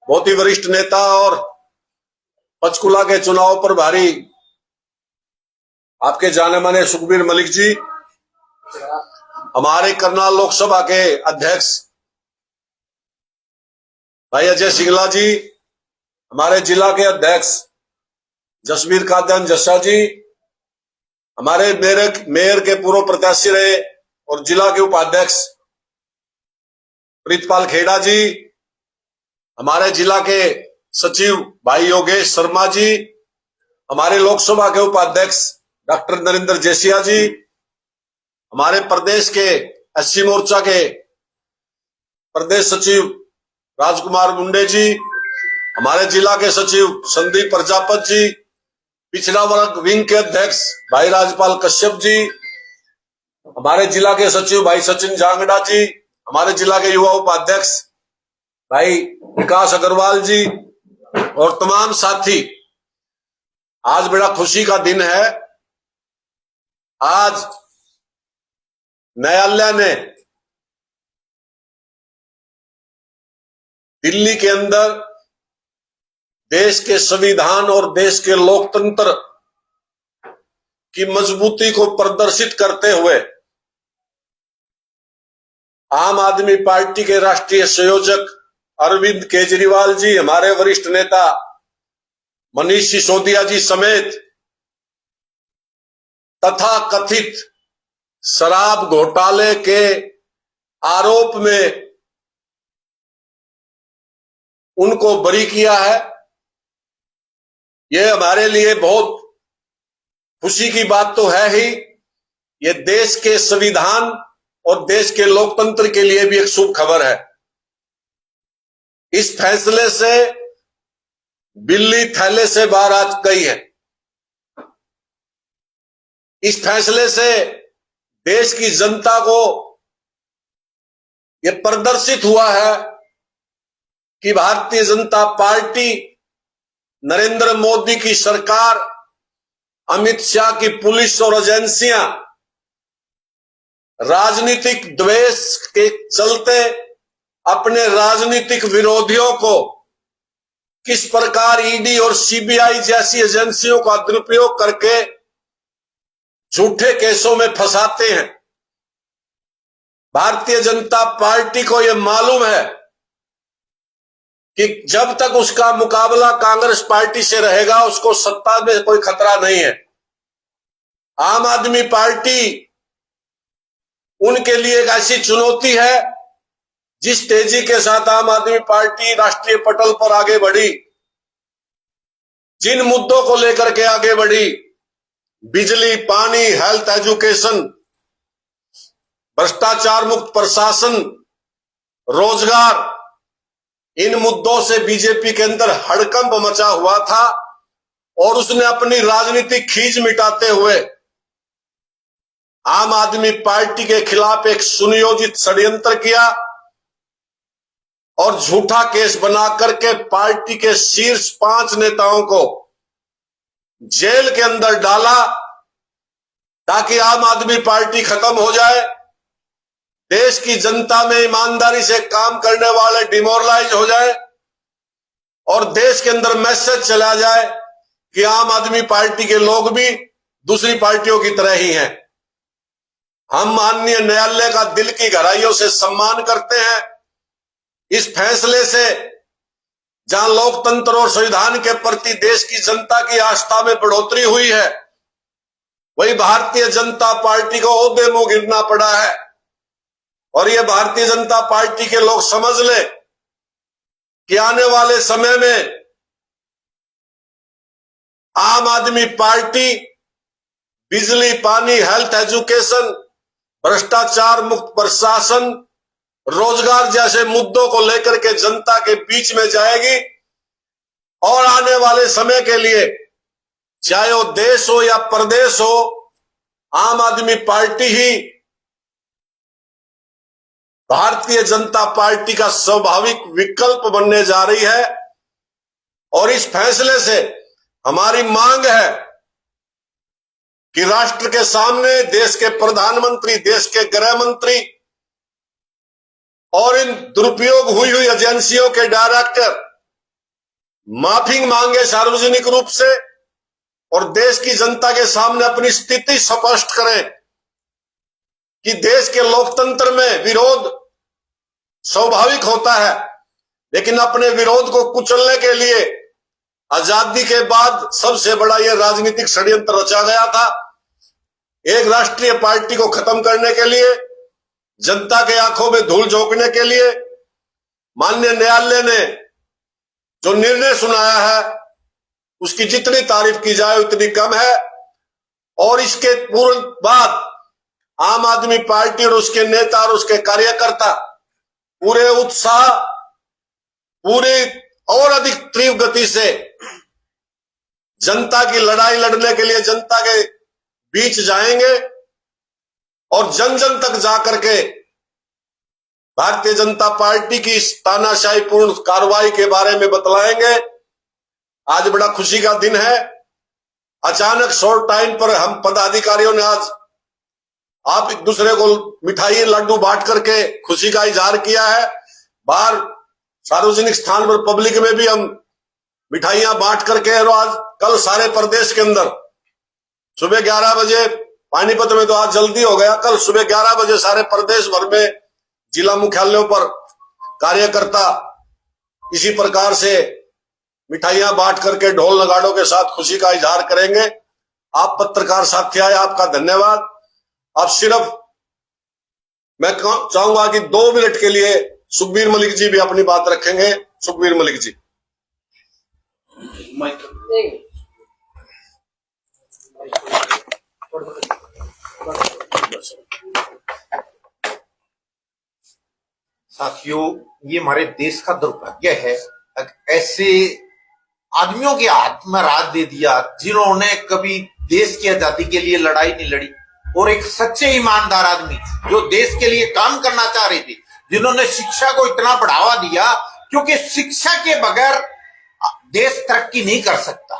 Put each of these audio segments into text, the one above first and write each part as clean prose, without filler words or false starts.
बहुत ही वरिष्ठ नेता और पंचकुला के चुनाव पर भारी आपके जाने माने सुखबीर मलिक जी, हमारे करनाल लोकसभा के अध्यक्ष भाई अजय सिंगला जी, हमारे जिला के अध्यक्ष जसवीर कादयान जस्सा जी, हमारे मेयर के पूर्व प्रत्याशी रहे और जिला के उपाध्यक्ष प्रीतपाल खेड़ा जी, हमारे जिला के सचिव भाई योगेश शर्मा जी, हमारे लोकसभा के उपाध्यक्ष डॉक्टर नरेंद्र जैसिया जी, हमारे प्रदेश के एससी मोर्चा के प्रदेश सचिव राजकुमार मुंडे जी, हमारे जिला के सचिव संदीप प्रजापत जी, पिछड़ा वर्ग विंग के अध्यक्ष भाई राजपाल कश्यप जी, हमारे जिला के सचिव भाई सचिन जांगड़ा जी, हमारे जिला के युवा उपाध्यक्ष भाई विकास अग्रवाल जी और तमाम साथी। आज बड़ा खुशी का दिन है। आज न्यायालय ने दिल्ली के अंदर देश के संविधान और देश के लोकतंत्र की मजबूती को प्रदर्शित करते हुए आम आदमी पार्टी के राष्ट्रीय संयोजक अरविंद केजरीवाल जी, हमारे वरिष्ठ नेता मनीष सिसोदिया जी समेत तथा कथित शराब घोटाले के आरोप में उनको बरी किया है। यह हमारे लिए बहुत खुशी की बात तो है ही, ये देश के संविधान और देश के लोकतंत्र के लिए भी एक शुभ खबर है। इस फैसले से बिल्ली थैले से बाहर आ गई है। इस फैसले से देश की जनता को यह प्रदर्शित हुआ है कि भारतीय जनता पार्टी, नरेंद्र मोदी की सरकार, अमित शाह की पुलिस और एजेंसियां राजनीतिक द्वेष के चलते अपने राजनीतिक विरोधियों को किस प्रकार ईडी और सीबीआई जैसी एजेंसियों का दुरुपयोग करके झूठे केसों में फंसाते हैं। भारतीय जनता पार्टी को यह मालूम है कि जब तक उसका मुकाबला कांग्रेस पार्टी से रहेगा, उसको सत्ता में कोई खतरा नहीं है। आम आदमी पार्टी उनके लिए एक ऐसी चुनौती है, जिस तेजी के साथ आम आदमी पार्टी राष्ट्रीय पटल पर आगे बढ़ी, जिन मुद्दों को लेकर के आगे बढ़ी, बिजली, पानी, हेल्थ, एजुकेशन, भ्रष्टाचार मुक्त प्रशासन, रोजगार, इन मुद्दों से बीजेपी के अंदर हड़कंप मचा हुआ था और उसने अपनी राजनीतिक खींच मिटाते हुए आम आदमी पार्टी के खिलाफ एक सुनियोजित षड्यंत्र किया और झूठा केस बना करके पार्टी के शीर्ष 5 नेताओं को जेल के अंदर डाला, ताकि आम आदमी पार्टी खत्म हो जाए, देश की जनता में ईमानदारी से काम करने वाले डिमोरलाइज हो जाए और देश के अंदर मैसेज चला जाए कि आम आदमी पार्टी के लोग भी दूसरी पार्टियों की तरह ही हैं। हम माननीय न्यायालय का दिल की गहराइयों से सम्मान करते हैं। इस फैसले से जहां लोकतंत्र और संविधान के प्रति देश की जनता की आस्था में बढ़ोतरी हुई है, वही भारतीय जनता पार्टी को ओहदे मुंह गिरना पड़ा है। और ये भारतीय जनता पार्टी के लोग समझ ले कि आने वाले समय में आम आदमी पार्टी बिजली, पानी, हेल्थ, एजुकेशन, भ्रष्टाचार मुक्त प्रशासन, रोजगार जैसे मुद्दों को लेकर के जनता के बीच में जाएगी और आने वाले समय के लिए, चाहे वो देश हो या प्रदेश हो, आम आदमी पार्टी ही भारतीय जनता पार्टी का स्वाभाविक विकल्प बनने जा रही है। और इस फैसले से हमारी मांग है कि राष्ट्र के सामने देश के प्रधानमंत्री, देश के गृह मंत्री और इन दुरुपयोग हुई एजेंसियों के डायरेक्टर माफी मांगे सार्वजनिक रूप से और देश की जनता के सामने अपनी स्थिति स्पष्ट करें कि देश के लोकतंत्र में विरोध स्वाभाविक होता है, लेकिन अपने विरोध को कुचलने के लिए आजादी के बाद सबसे बड़ा यह राजनीतिक षड्यंत्र रचा गया था। एक राष्ट्रीय पार्टी को खत्म करने के लिए, जनता के आंखों में धूल झोंकने के लिए माननीय न्यायालय ने जो निर्णय सुनाया है उसकी जितनी तारीफ की जाए उतनी कम है। और इसके तुरंत बाद आम आदमी पार्टी और उसके नेता और उसके कार्यकर्ता पूरे उत्साह, पूरी और अधिक तीव्र गति से जनता की लड़ाई लड़ने के लिए जनता के बीच जाएंगे और जन जन तक जाकर के भारतीय जनता पार्टी की इस तानाशाहीपूर्ण कार्रवाई के बारे में बतलाएंगे। आज बड़ा खुशी का दिन है। अचानक शॉर्ट टाइम पर हम पदाधिकारियों ने आज आप एक दूसरे को मिठाई लड्डू बांट करके खुशी का इजहार किया है। बाहर सार्वजनिक स्थान पर पब्लिक में भी हम मिठाइयां बांट करके, और आज कल सारे प्रदेश के अंदर सुबह 11 बजे, पानीपत में तो आज जल्दी हो गया, कल सुबह 11 बजे सारे प्रदेश भर में जिला मुख्यालयों पर कार्यकर्ता इसी प्रकार से मिठाइयां बांट करके ढोल नगाड़ों के साथ खुशी का इजहार करेंगे। आप पत्रकार साथी आए, आपका धन्यवाद। अब सिर्फ मैं चाहूंगा कि 2 मिनट के लिए सुखबीर मलिक जी भी अपनी बात रखेंगे। सुखबीर मलिक जी। साथियों, ये हमारे देश का दुर्भाग्य है, ऐसे आदमियों के हाथ में राज दे दिया जिन्होंने कभी देश की आजादी के लिए लड़ाई नहीं लड़ी, और एक सच्चे ईमानदार आदमी जो देश के लिए काम करना चाह रहे थे, जिन्होंने शिक्षा को इतना बढ़ावा दिया, क्योंकि शिक्षा के बगैर देश तरक्की नहीं कर सकता।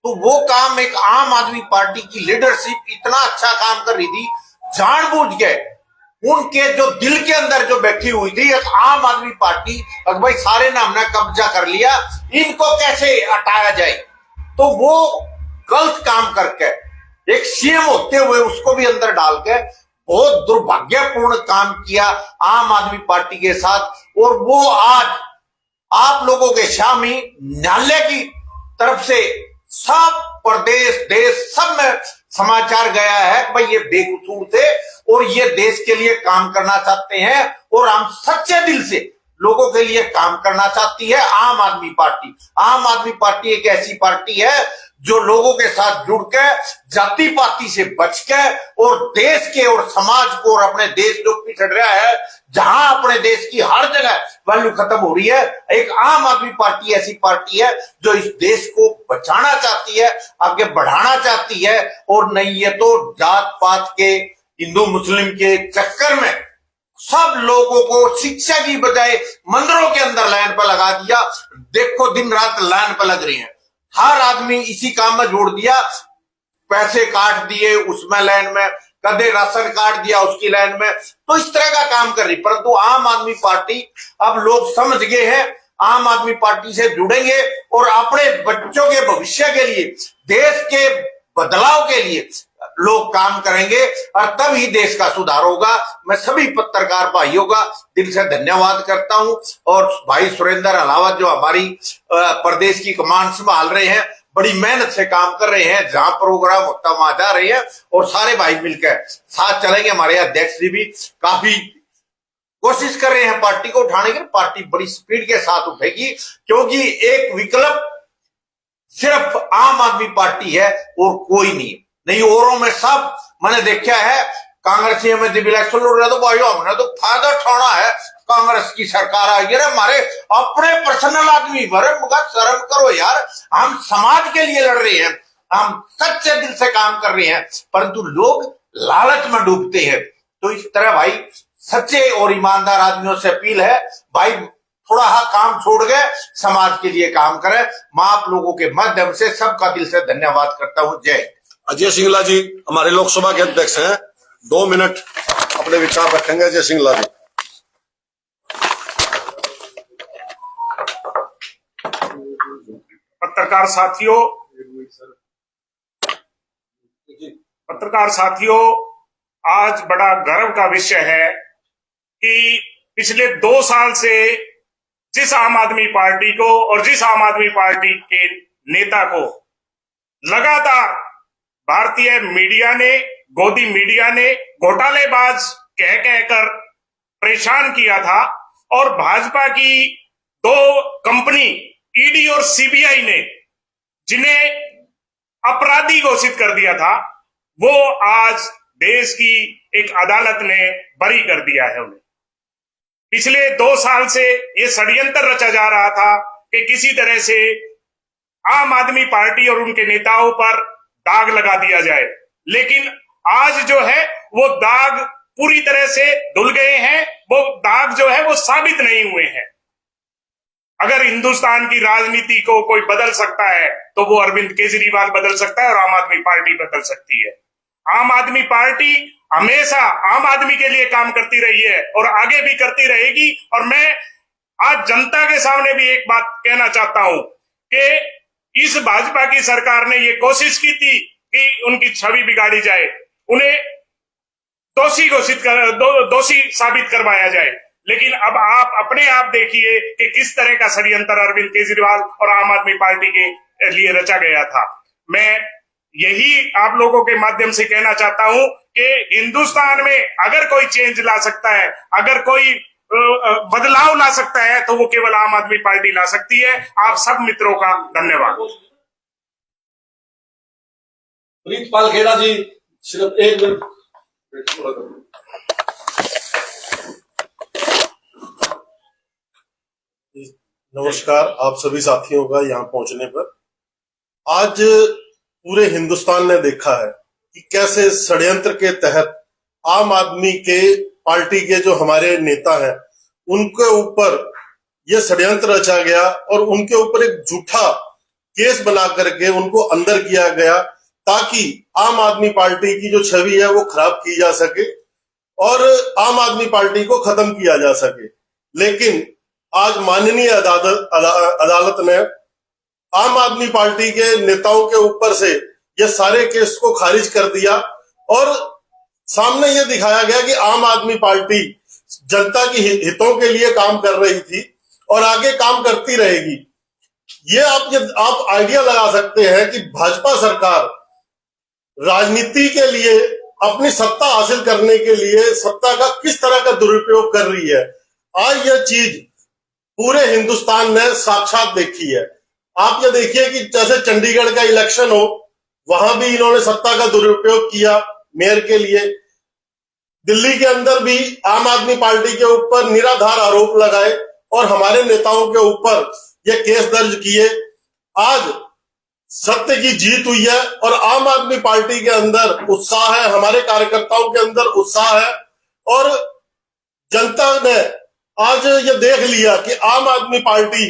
तो वो काम एक आम आदमी पार्टी की लीडरशिप इतना अच्छा काम कर रही थी, जानबूझ के उनके जो दिल के अंदर जो बैठी हुई थी एक आम आदमी पार्टी, अगर भाई सारे ने हमने कब्जा कर लिया, इनको कैसे हटाया जाए, तो वो गलत काम करके एक सीएम होते हुए उसको भी अंदर डाल के बहुत दुर्भाग्यपूर्ण काम किया आम आदमी पार्टी के साथ। और वो आज आप लोगों के सामने न्यायालय की तरफ से सब प्रदेश देश सब में समाचार गया है भाई ये बेकसूर थे और ये देश के लिए काम करना चाहते हैं, और हम सच्चे दिल से लोगों के लिए काम करना चाहती है आम आदमी पार्टी। आम आदमी पार्टी एक ऐसी पार्टी है जो लोगों के साथ जुड़ के, जाति पाति से बच के, और देश के और समाज को और अपने देश जो पिछड़ रहा है, जहां अपने देश की हर जगह वैल्यू खत्म हो रही है, एक आम आदमी पार्टी ऐसी पार्टी है जो इस देश को बचाना चाहती है, आगे बढ़ाना चाहती है। और नहीं ये तो जात पात के, हिंदू मुस्लिम के चक्कर में सब लोगों को शिक्षा की बजाय मंदिरों के अंदर लाइन पर लगा दिया। देखो दिन रात लाइन पर लग रही है, हर आदमी इसी काम में जोड़ दिया, पैसे काट दिए उसमें लाइन में, कदे राशन काट दिया उसकी लाइन में, तो इस तरह का काम कर रही। परंतु आम आदमी पार्टी अब लोग समझ गए हैं, आम आदमी पार्टी से जुड़ेंगे और अपने बच्चों के भविष्य के लिए, देश के बदलाव के लिए लोग काम करेंगे, और तब ही देश का सुधार होगा। मैं सभी पत्रकार भाइयों का दिल से धन्यवाद करता हूं, और भाई सुरेंद्र अलावत जो हमारी प्रदेश की कमान संभाल रहे हैं, बड़ी मेहनत से काम कर रहे हैं, जहां प्रोग्राम होता वहां जा रहे हैं, और सारे भाई मिलकर साथ चलेंगे। हमारे अध्यक्ष जी भी काफी कोशिश कर रहे हैं पार्टी को उठाने की, पार्टी बड़ी स्पीड के साथ उठेगी, क्योंकि एक विकल्प सिर्फ आम आदमी पार्टी है और कोई नहीं औरों में सब मैंने देखा है। कांग्रेसी में जब इलेक्शन लड़ रहा तो भाई हमने तो फायदा उठाना है, कांग्रेस की सरकार आई है, हमारे अपने पर्सनल आदमी भरे, मगर शर्म करो यार, हम समाज के लिए लड़ रहे हैं, हम सच्चे दिल से काम कर रहे हैं, परंतु लोग लालच में डूबते हैं। तो इस तरह भाई सच्चे और ईमानदार आदमियों से अपील है, भाई थोड़ा हा काम छोड़ गए, समाज के लिए काम करें। मैं आप लोगों के माध्यम से सबका दिल से धन्यवाद करता हूं। जय। अजय सिंगला जी हमारे लोकसभा के अध्यक्ष हैं, 2 मिनट अपने विचार रखेंगे। अजय सिंगला जी। पत्रकार साथियों, आज बड़ा गर्व का विषय है कि पिछले 2 साल से जिस आम आदमी पार्टी को और जिस आम आदमी पार्टी के नेता को लगातार भारतीय मीडिया ने, गोदी मीडिया ने घोटालेबाज कह कहकर परेशान किया था, और भाजपा की 2 कंपनी ईडी और सीबीआई ने जिन्हें अपराधी घोषित कर दिया था, वो आज देश की एक अदालत ने बरी कर दिया है उन्हें। पिछले 2 साल से ये षड्यंत्र रचा जा रहा था कि किसी तरह से आम आदमी पार्टी और उनके नेताओं पर दाग लगा दिया जाए, लेकिन आज जो है वो दाग पूरी तरह से धुल गए हैं। वो दाग जो है वो साबित नहीं हुए हैं। अगर हिंदुस्तान की राजनीति को कोई बदल सकता है तो वो अरविंद केजरीवाल बदल सकता है और आम आदमी पार्टी बदल सकती है। आम आदमी पार्टी हमेशा आम आदमी के लिए काम करती रही है और आगे भी करती रहेगी। और मैं आज जनता के सामने भी एक बात कहना चाहता हूं कि इस भाजपा की सरकार ने ये कोशिश की थी कि उनकी छवि बिगाड़ी जाए, उन्हें दोषी साबित करवाया जाए, लेकिन अब आप अपने आप देखिए कि किस तरह का षड्यंत्र अरविंद केजरीवाल और आम आदमी पार्टी के लिए रचा गया था। मैं यही आप लोगों के माध्यम से कहना चाहता हूं कि हिंदुस्तान में अगर कोई चेंज ला सकता है, अगर कोई बदलाव ला सकता है, तो वो केवल आम आदमी पार्टी ला सकती है। आप सब मित्रों का धन्यवाद। प्रीतपाल खेड़ा जी, सिर्फ 1 मिनट। नमस्कार आप सभी साथियों का यहाँ पहुंचने पर। आज पूरे हिंदुस्तान ने देखा है कि कैसे षड्यंत्र के तहत आम आदमी के पार्टी के जो हमारे नेता हैं उनके ऊपर यह षड्यंत्र रचा गया और उनके ऊपर एक झूठा केस बना करके उनको अंदर किया गया ताकि आम आदमी पार्टी की जो छवि है वो खराब की जा सके और आम आदमी पार्टी को खत्म किया जा सके। लेकिन आज माननीय अदालत ने आम आदमी पार्टी के नेताओं के ऊपर से ये सारे केस को खारिज कर दिया और सामने ये दिखाया गया कि आम आदमी पार्टी जनता की हितों के लिए काम कर रही थी और आगे काम करती रहेगी। ये आप आइडिया लगा सकते हैं कि भाजपा सरकार राजनीति के लिए, अपनी सत्ता हासिल करने के लिए सत्ता का किस तरह का दुरुपयोग कर रही है। आज यह चीज पूरे हिंदुस्तान ने साक्षात देखी है। आप ये देखिए कि जैसे चंडीगढ़ का इलेक्शन हो, वहां भी इन्होंने सत्ता का दुरुपयोग किया मेयर के लिए। दिल्ली के अंदर भी आम आदमी पार्टी के ऊपर निराधार आरोप लगाए और हमारे नेताओं के ऊपर ये केस दर्ज किए। आज सत्य की जीत हुई है और आम आदमी पार्टी के अंदर उत्साह है, हमारे कार्यकर्ताओं के अंदर उत्साह है और जनता ने आज ये देख लिया कि आम आदमी पार्टी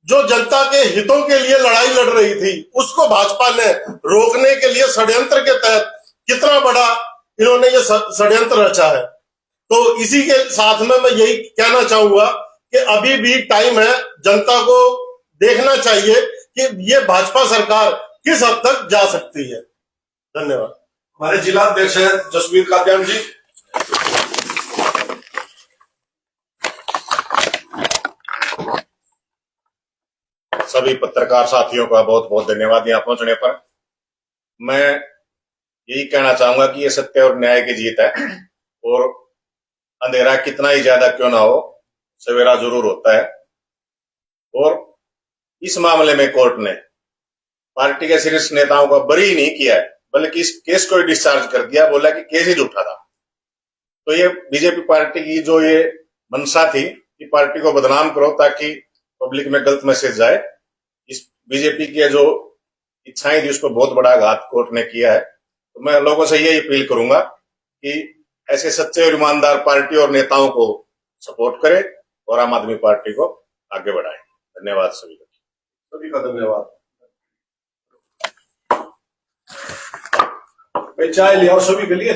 जो जनता के हितों के लिए लड़ाई लड़ रही थी उसको भाजपा ने रोकने के लिए षड्यंत्र के तहत कितना बड़ा इन्होंने ये षड्यंत्र रचा है। तो इसी के साथ में मैं यही कहना चाहूंगा कि अभी भी टाइम है, जनता को देखना चाहिए कि ये भाजपा सरकार किस हद तक जा सकती है। धन्यवाद। हमारे जिला अध्यक्ष हैं जसवीर कादियान जी। सभी पत्रकार साथियों का बहुत बहुत धन्यवाद यहाँ पहुंचने पर। मैं यही कहना चाहूंगा कि ये सत्य और न्याय की जीत है और अंधेरा कितना ही ज्यादा क्यों ना हो, सवेरा जरूर होता है। और इस मामले में कोर्ट ने पार्टी के शीर्ष नेताओं को बरी नहीं किया है, बल्कि इस केस को ही डिस्चार्ज कर दिया, बोला कि केस ही झूठा था। तो ये बीजेपी पार्टी की जो ये मंशा थी कि पार्टी को बदनाम करो ताकि पब्लिक में गलत मैसेज जाए, इस बीजेपी की जो इच्छाएं थी उसको बहुत बड़ा आघात कोर्ट ने किया है। तो मैं लोगों से यही अपील करूंगा कि ऐसे सच्चे और ईमानदार पार्टी और नेताओं को सपोर्ट करें और आम आदमी पार्टी को आगे बढ़ाएं। धन्यवाद सभी का धन्यवाद। चाय लिया और सभी के लिए।